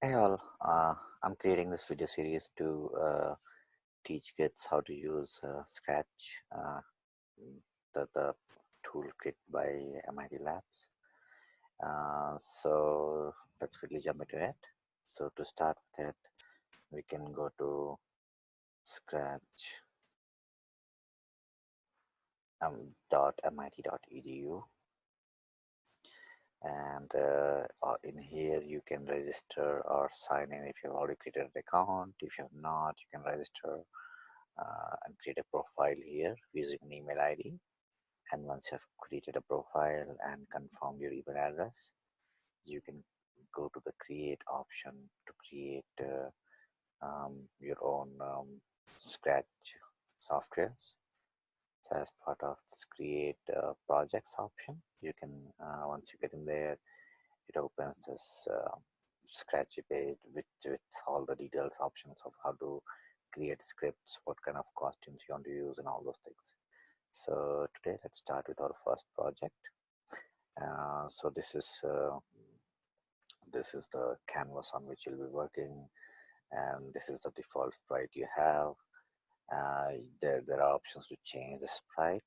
Hey all, I'm creating this video series to teach kids how to use Scratch, the toolkit by MIT Labs. So let's quickly jump into it. So to start with it, we can go to scratch .mit.edu, and in here you can register or sign in if you've already created an account. If you have not, you can register and create a profile here using an email ID. And once you have created a profile and confirmed your email address, you can go to the create option to create your own Scratch softwares. So as part of this create projects option, you can once you get in there, it opens this Scratchy page with all the details options of how to create scripts, what kind of costumes you want to use, and all those things. So today let's start with our first project. So this is the canvas on which you'll be working, and this is the default sprite you have. There are options to change the sprite.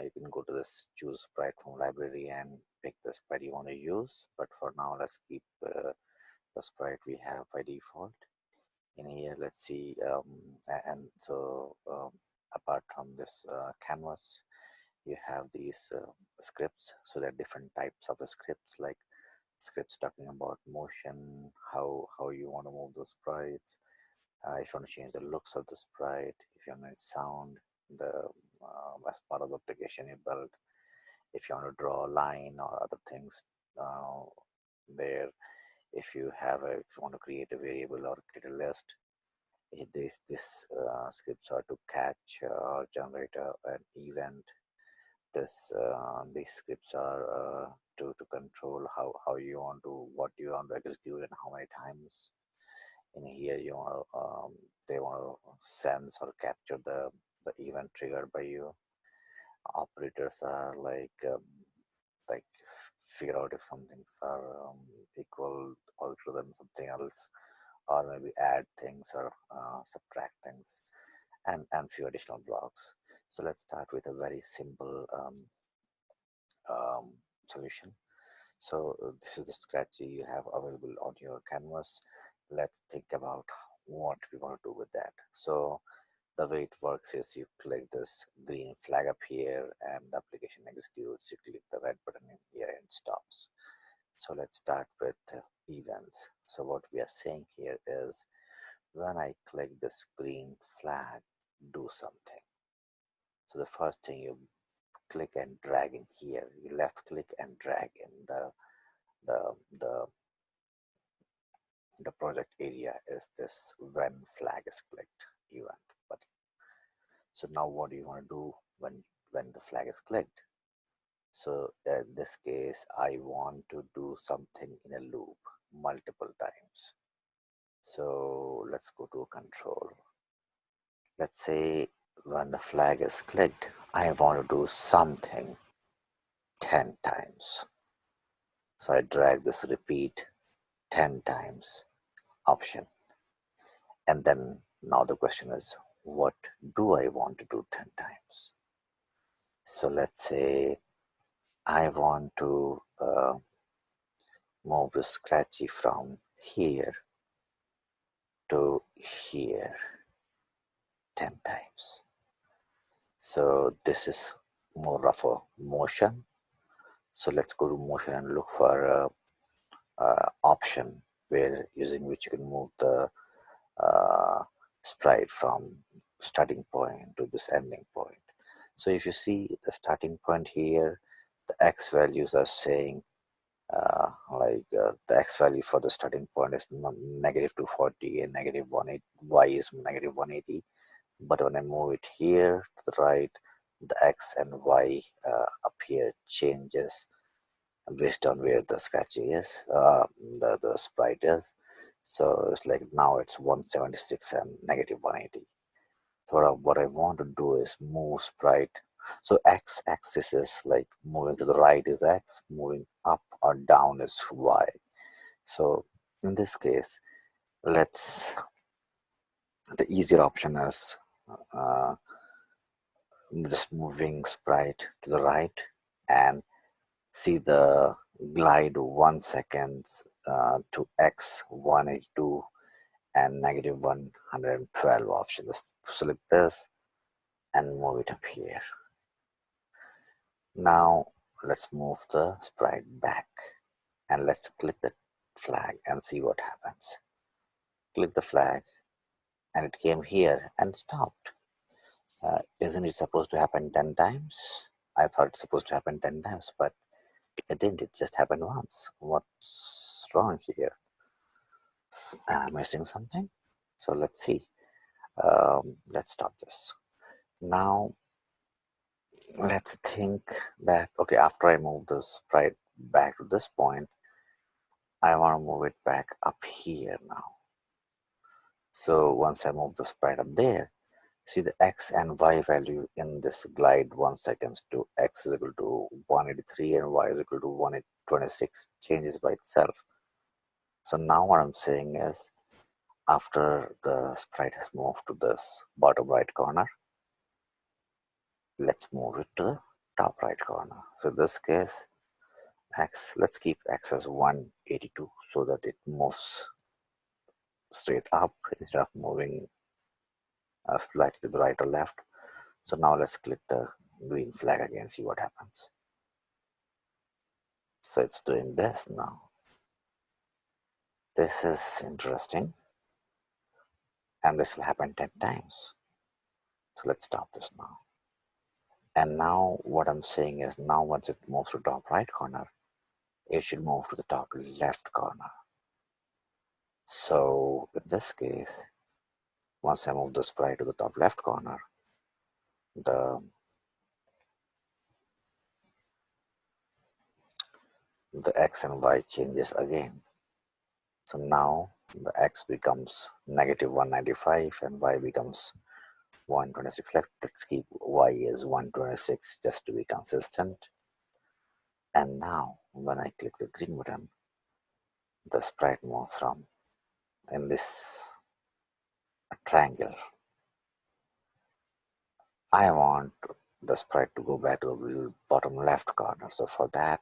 You can go to this choose sprite from library and pick the sprite you want to use, but for now let's keep the sprite we have by default. In here, let's see, and so apart from this canvas, you have these scripts. So there are different types of scripts, like scripts talking about motion, how you want to move those sprites, if you want to change the looks of the sprite, if you want to sound the as part of the application you built, if you want to draw a line or other things uh, there, if you want to create a variable or create a list. This scripts are to catch or generate an event. These scripts are to control how you want to, what you want to execute and how many times. In here you want to, they want to sense or capture the event triggered by you. Operators are like figure out if some things are equal, alter them something else, or maybe add things or subtract things, and few additional blocks. So let's start with a very simple solution. So this is the scratch you have available on your canvas. Let's think about what we want to do with that. So the way it works is you click this green flag up here and the application executes. You click the red button in here and it stops. So let's start with events. So what we are saying here is when I click this green flag, do something. So the first thing, you click and drag in here. You left click and drag in the the the project area is this when flag is clicked event button. So now what do you want to do when the flag is clicked? So in this case, I want to do something in a loop multiple times. So let's go to control. Let's say when the flag is clicked, I want to do something 10 times. So I drag this repeat 10 times option. And then now the question is, what do I want to do 10 times? So let's say I want to move the scratchy from here to here 10 times. So this is more of a motion. So let's go to motion and look for option where using which you can move the uh, sprite from starting point to this ending point. So if you see the starting point here, the x values are saying the x value for the starting point is negative 240 and negative 180, y is negative 180. But when I move it here to the right, the x and y up here changes based on where the scratchy is, the sprite is. So it's like now it's 176 and negative 180. So what I want to do is move sprite. So x axis is like moving to the right is x, moving up or down is y. So In this case, let's the easier option is uh, just moving sprite to the right and see the glide 1 second to x 182 and negative 112 option. Just select this and move it up here. Now let's move the sprite back and let's click the flag and see what happens. Click the flag and it came here and stopped. Isn't it supposed to happen 10 times? I thought it's supposed to happen 10 times, but it didn't. It just happened once. What's wrong here? Am I missing something? So let's see. Let's stop this. Now let's think that, okay, after I move the sprite back to this point, I want to move it back up here now. So once I move the sprite up there, see the x and y value in this glide 1 second to x is equal to 183 and y is equal to 126 changes by itself. So now what I'm saying is, after the sprite has moved to this bottom right corner, let's move it to the top right corner. So in this case, x, let's keep x as 182 so that it moves straight up instead of moving slightly to the right or left. So now let's click the green flag again, see what happens. So it's doing this now. This is interesting, and this will happen 10 times. So let's stop this now. And now what I'm saying is, now once it moves to top right corner, it should move to the top left corner. So in this case, once I move the sprite to the top left corner, the x and y changes again. So now the x becomes negative 195 and y becomes 126. Let's keep y as 126 just to be consistent. And now when I click the green button, the sprite moves from in this triangle. I want the sprite to go back to the bottom left corner. So for that,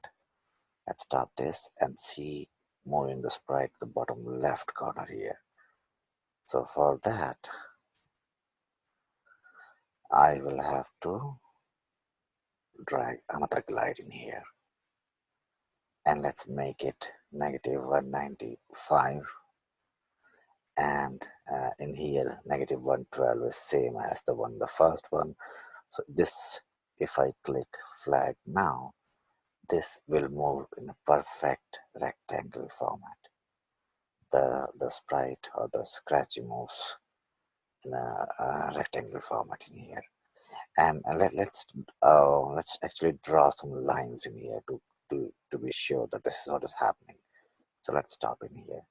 let's stop this and see moving the sprite to the bottom left corner here. So for that, I will have to drag another glide in here. And let's make it negative 195. And in here, negative 112 is same as the first one. So this, if I click flag now, this will move in a perfect rectangle format. The sprite or the scratch moves in a rectangle format in here. And let's actually draw some lines in here to be sure that this is what is happening. So let's stop in here.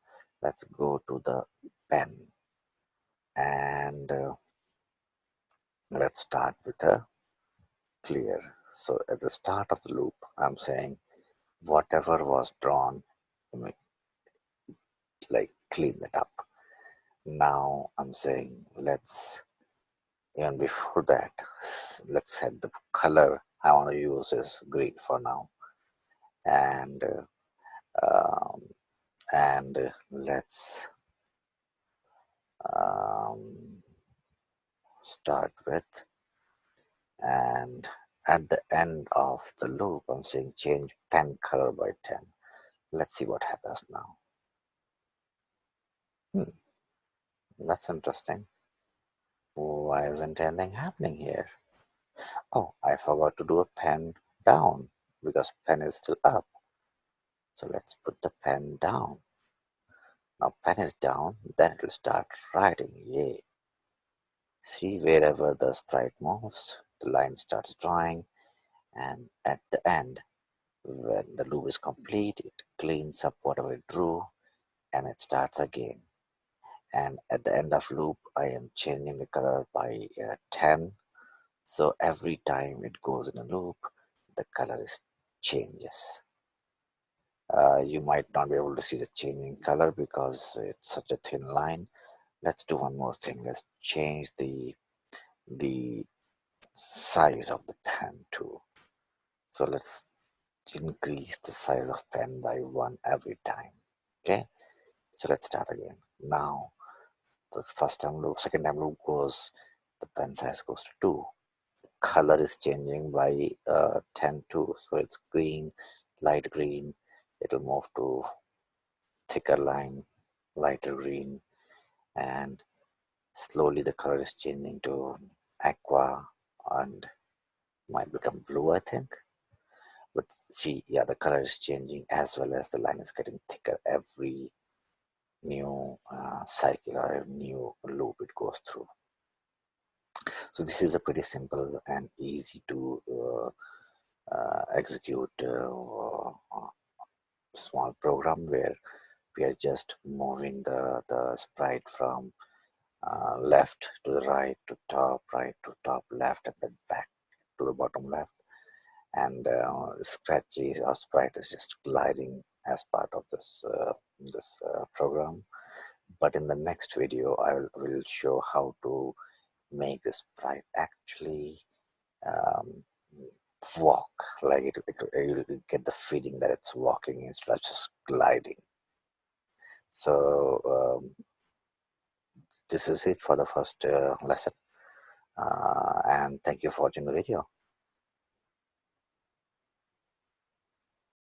Let's go to the pen and let's start with a clear. So at the start of the loop, I'm saying whatever was drawn, like clean it up. Now I'm saying even before that, let's set the color I want to use is green for now. And let's um, start with, and at the end of the loop, I'm saying change pen color by 10. Let's see what happens now. That's interesting. Why isn't anything happening here? Oh, I forgot to do a pen down because pen is still up. So let's put the pen down. Now pen is down, then it will start writing. Yay. See, wherever the sprite moves, the line starts drawing, and at the end, when the loop is complete, it cleans up whatever it drew and it starts again. And at the end of loop, I am changing the color by 10. So every time it goes in a loop, the color changes. You might not be able to see the changing color because it's such a thin line. Let's do one more thing. Let's change the size of the pen too. So let's increase the size of pen by 1 every time. Okay, so let's start again. Now the first time loop, second time loop goes, the pen size goes to 2. Color is changing by 10 too, so it's green, light green. It'll move to thicker line, lighter green, and slowly the color is changing to aqua and might become blue, I think. But see, yeah, the color is changing as well as the line is getting thicker every new cycle or a new loop it goes through. So this is a pretty simple and easy to execute small program where we are just moving the sprite from left to the right to top left, and then back to the bottom left. And Scratchy or sprite is just gliding as part of this program. But in the next video, will show how to make the sprite actually um, walk, like you'll get the feeling that it's walking instead of just gliding. So this is it for the first lesson, and thank you for watching the video.